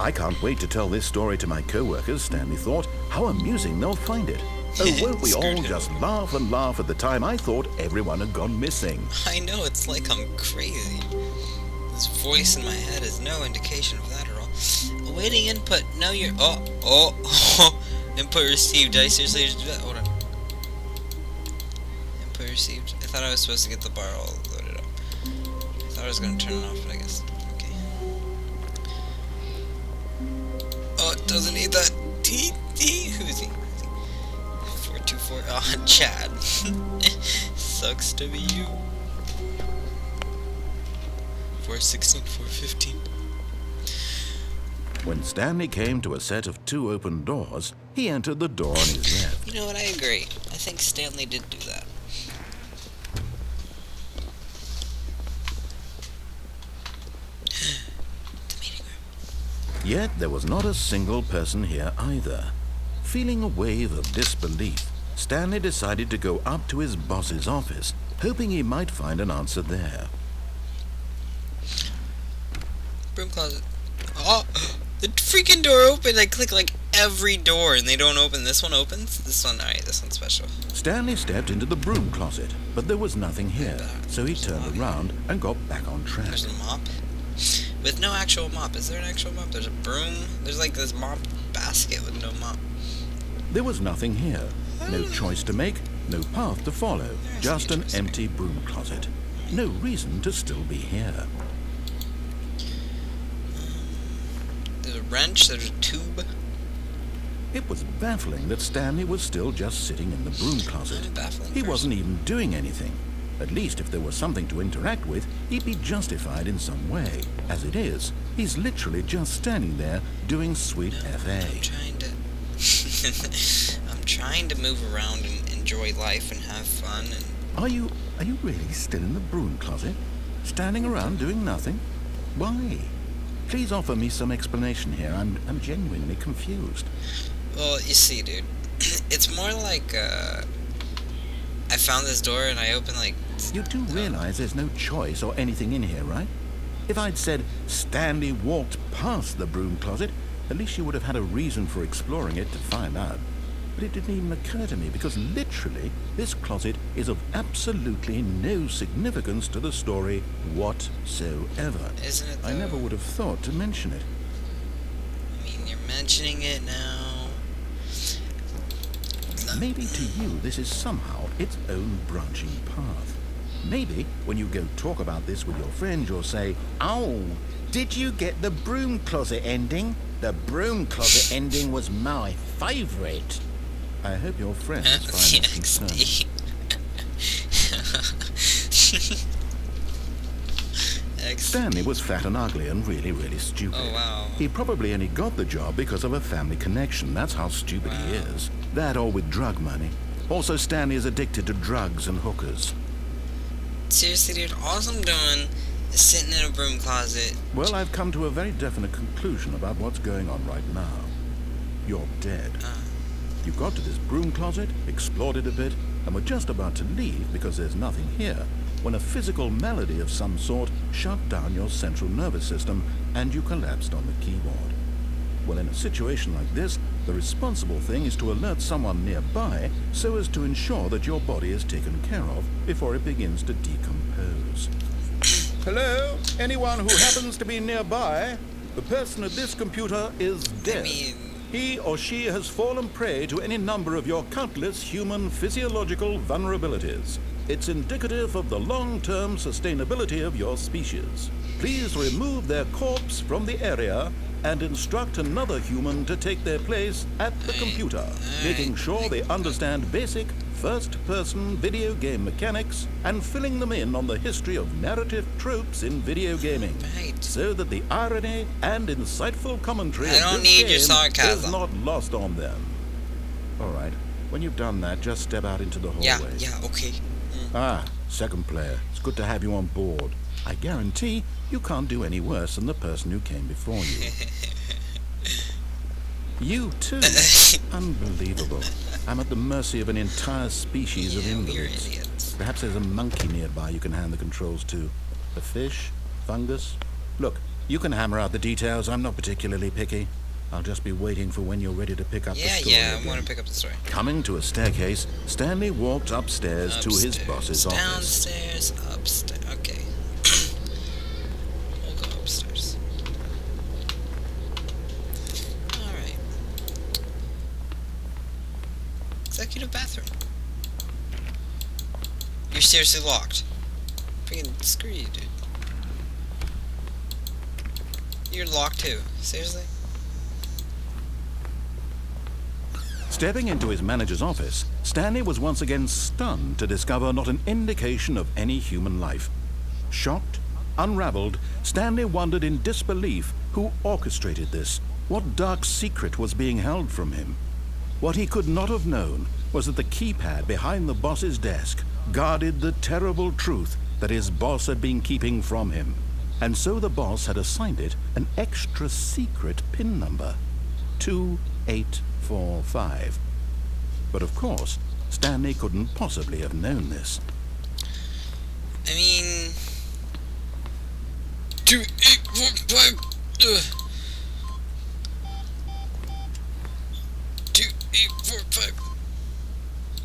I can't wait to tell this story to my co-workers, Stanley thought. How amusing they'll find it. Oh, won't we all just laugh and laugh at the time I thought everyone had gone missing. I know, it's like I'm crazy. This voice in my head is no indication of that at all. Awaiting input. No, you're... Oh. Input received. Did I seriously just do that? Hold on. Input received. I thought I was supposed to get the bar all loaded up. I thought I was going to turn it off, but I guess... Okay. Oh, it doesn't need that. Who is he? 424. Oh, Chad. Sucks to be you. 416, 415. When Stanley came to a set of 2 open doors, he entered the door on his left. You know what, I agree. I think Stanley did do that. The meeting room. Yet there was not a single person here either. Feeling a wave of disbelief, Stanley decided to go up to his boss's office, hoping he might find an answer there. Broom closet. Oh, the freaking door opened. I click like every door and they don't open. This one opens. This one, alright, this one's special. Stanley stepped into the broom closet, but there was nothing here, so he turned around and got back on track. There's a mop. With no actual mop. Is there an actual mop? There's a broom. There's like this mop basket with no mop. There was nothing here. No choice to make, no path to follow, just an empty broom closet. No reason to still be here. There's a wrench, there's a tube. It was baffling that Stanley was still just sitting in the broom closet. He wasn't even doing anything. At least if there was something to interact with, he'd be justified in some way. As it is, he's literally just standing there doing sweet FA. I'm trying to move around and enjoy life and have fun. And Are you really still in the broom closet? Standing around doing nothing? Why? Please offer me some explanation here. I'm genuinely confused. Well, you see, dude, it's more like, I found this door and I opened, like... You do realize there's no choice or anything in here, right? If I'd said Stanley walked past the broom closet, at least you would have had a reason for exploring it to find out. But it didn't even occur to me because literally this closet is of absolutely no significance to the story whatsoever. Isn't it, though? I never would have thought to mention it. I mean, you're mentioning it now. Maybe to you this is somehow its own branching path. Maybe when you go talk about this with your friends you'll say, "Oh, did you get the broom closet ending? The broom closet ending was my favourite." I hope your friends find this concerning. Stanley was fat and ugly and really stupid. Oh, wow. He probably only got the job because of a family connection. That's how stupid he is. That or with drug money. Also, Stanley is addicted to drugs and hookers. Seriously, dude, all I'm doing is sitting in a broom closet. Well, I've come to a very definite conclusion about what's going on right now. You're dead. You got to this broom closet, explored it a bit, and were just about to leave because there's nothing here, when a physical malady of some sort shut down your central nervous system and you collapsed on the keyboard. Well, in a situation like this, the responsible thing is to alert someone nearby so as to ensure that your body is taken care of before it begins to decompose. Hello? Anyone who happens to be nearby? The person at this computer is dead. He or she has fallen prey to any number of your countless human physiological vulnerabilities. It's indicative of the long-term sustainability of your species. Please remove their corpse from the area and instruct another human to take their place at the computer, making sure they understand basic first-person video game mechanics and filling them in on the history of narrative tropes in video gaming, so that the irony and insightful commentary of this game is not lost on them. All right, when you've done that, just step out into the hallway. Yeah, okay. Ah, second player, it's good to have you on board. I guarantee you can't do any worse than the person who came before you. You too? Unbelievable. I'm at the mercy of an entire species of invalids. Perhaps there's a monkey nearby you can hand the controls to. A fish? Fungus? Look, You can hammer out the details. I'm not particularly picky. I'll just be waiting for when you're ready to pick up the story. Yeah, again. I want to pick up the story. Coming to a staircase, Stanley walked upstairs to his boss's office. Downstairs, upstairs. Okay. We'll go upstairs. Alright. Executive bathroom. You're seriously locked. Freaking screw you, dude. You're locked too. Seriously? Stepping into his manager's office, Stanley was once again stunned to discover not an indication of any human life. Shocked, unraveled, Stanley wondered in disbelief who orchestrated this, what dark secret was being held from him. What he could not have known was that the keypad behind the boss's desk guarded the terrible truth that his boss had been keeping from him, and so the boss had assigned it an extra secret PIN number, 2845. But of course, Stanley couldn't possibly have known this. I mean... 2845... 2845...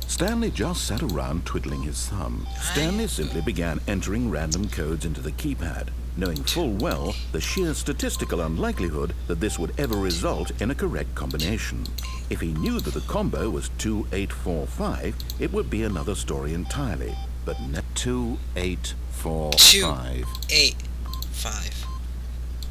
Stanley just sat around twiddling his thumb. Stanley simply began entering random codes into the keypad, knowing full well the sheer statistical unlikelihood that this would ever result in a correct combination. If he knew that the combo was 2845, it would be another story entirely. But 2845. 285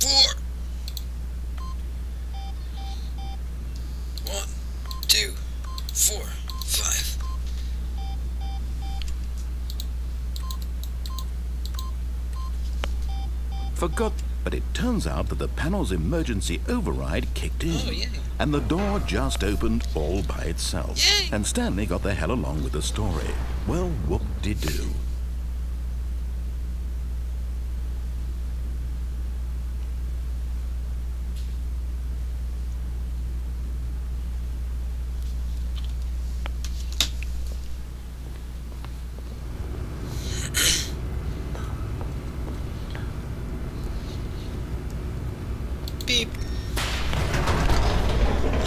4 1 2 4 5. Forgot, but it turns out that the panel's emergency override kicked in. Oh, yeah. And the door just opened all by itself. Yay. And Stanley got the hell along with the story. Well, whoop-de-doo. Beep.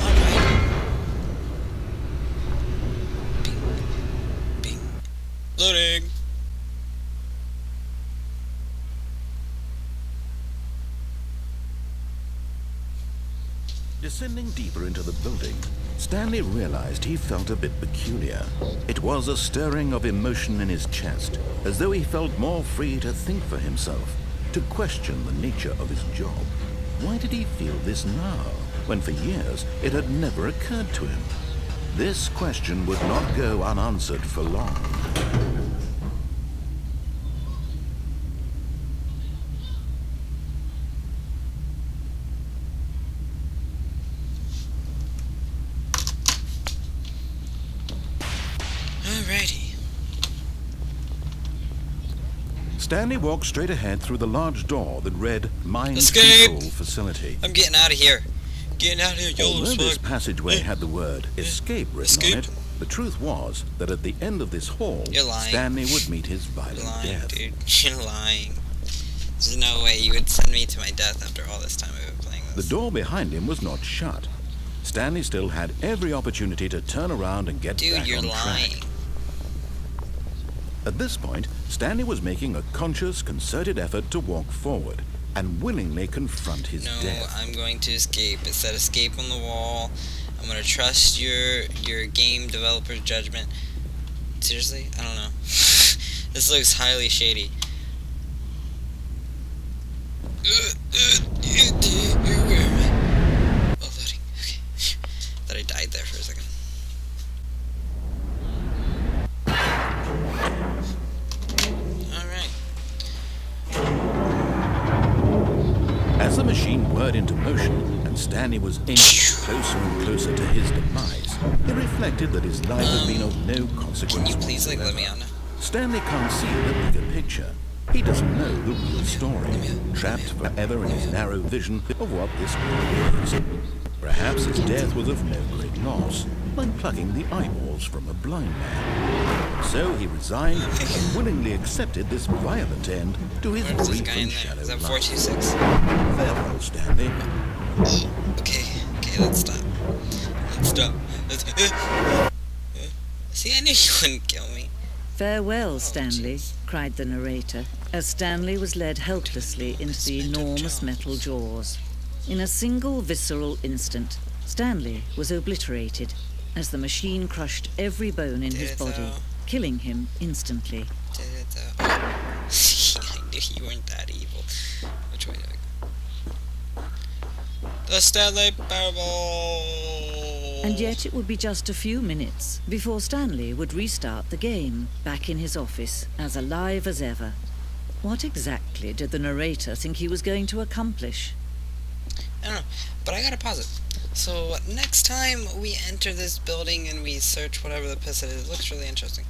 Alright. Bing. Bing. Loading. Descending deeper into the building, Stanley realized he felt a bit peculiar. It was a stirring of emotion in his chest, as though he felt more free to think for himself, to question the nature of his job. Why did he feel this now, when for years it had never occurred to him? This question would not go unanswered for long. Alrighty. Stanley walked straight ahead through the large door that read Mind Escape! Control Facility. I'm getting out of here. Getting out of here, yellow Although this swag. passageway had the word escape written on Escape. it, the truth was that at the end of this hall, You're lying. Stanley would meet his You're violent lying, death. dude. You're lying. There's no way you would send me to my death after all this time I've been playing The this. door behind him was not shut. Stanley still had every opportunity to turn around and get Dude, back you're on lying. track. At this point, Stanley was making a conscious, concerted effort to walk forward and willingly confront his No, death. I'm going to escape. It said escape on the wall. I'm gonna trust your game developer's judgment. Seriously? I don't know. This looks highly shady. Oh, loading. Okay. Thought I died there for a second. Alright. As the machine whirred into motion and Stanley was inched closer and closer to his demise, he reflected that his life had been of no consequence. Can you please let me whatsoever. on now? Stanley can't see the bigger picture. He doesn't know the real story, trapped forever in his narrow vision of what this world is. Perhaps his death was of no great loss, like plucking the eyeballs from a blind man. So he resigned and willingly accepted this violent end to his Where's this brief guy in and there? shallow Is that life. 426? Farewell, Stanley. Oh, okay, let's stop. See, I knew you wouldn't kill me. Farewell, Stanley, jeez. cried the narrator, as Stanley was led helplessly into the enormous metal jaws. In a single visceral instant, Stanley was obliterated, as the machine crushed every bone in his body, killing him instantly. Did it though? I knew you weren't that evil. Which way do I go? The Stanley Parable! And yet it would be just a few minutes before Stanley would restart the game, back in his office, as alive as ever. What exactly did the narrator think he was going to accomplish? I don't know, but I gotta pause it. So next time we enter this building and we search whatever the piss it is, it looks really interesting.